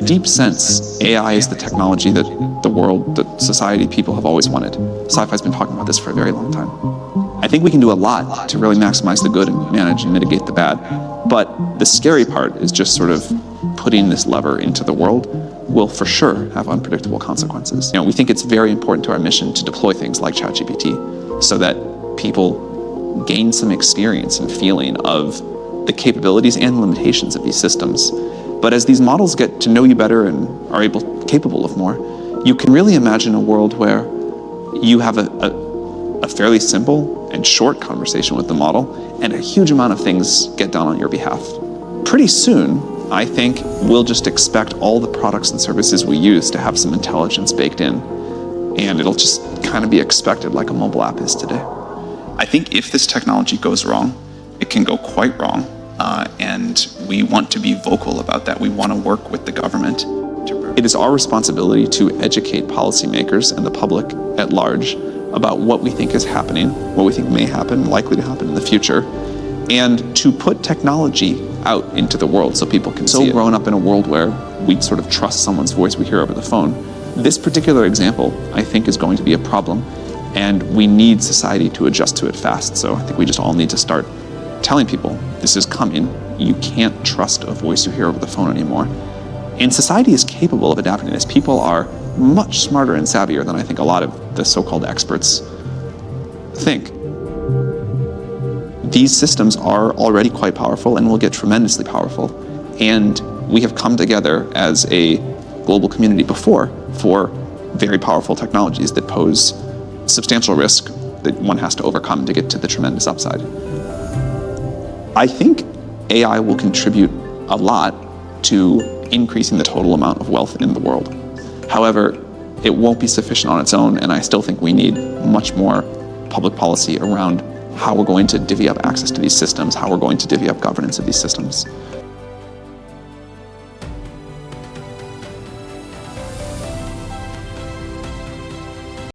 deep sense, AI is the technology that the world, that society, people have always wanted. Sci-fi's been talking about this for a very long time. I think we can do a lot to really maximize the good and manage and mitigate the bad. But the scary part is just sort of putting this lever into the world will for sure have unpredictable consequences. We think it's very important to our mission to deploy things like ChatGPT so that people gain some experience and feeling of the capabilities and limitations of these systems. But as these models get to know you better and are capable of more, you can really imagine a world where you have a fairly simple and short conversation with the model, and a huge amount of things get done on your behalf. Pretty soon, I think we'll just expect all the products and services we use to have some intelligence baked in, and it'll just kind of be expected like a mobile app is today. I think if this technology goes wrong, it can go quite wrong, and we want to be vocal about that. We want to work with the government. It is our responsibility to educate policymakers and the public at large about what we think is happening, what we think may happen, likely to happen in the future, and to put technology out into the world so people can see it. Grown up in a world where we sort of trust someone's voice we hear over the phone. This particular example, I think, is going to be a problem, and we need society to adjust to it fast. So I think we just all need to start telling people, this is coming. You can't trust a voice you hear over the phone anymore. And society is capable of adapting to this. People are much smarter and savvier than I think a lot of the so-called experts think. These systems are already quite powerful and will get tremendously powerful. And we have come together as a global community before for very powerful technologies that pose substantial risk that one has to overcome to get to the tremendous upside. I think AI will contribute a lot to increasing the total amount of wealth in the world. However, it won't be sufficient on its own, and I still think we need much more public policy around how we're going to divvy up access to these systems, how we're going to divvy up governance of these systems.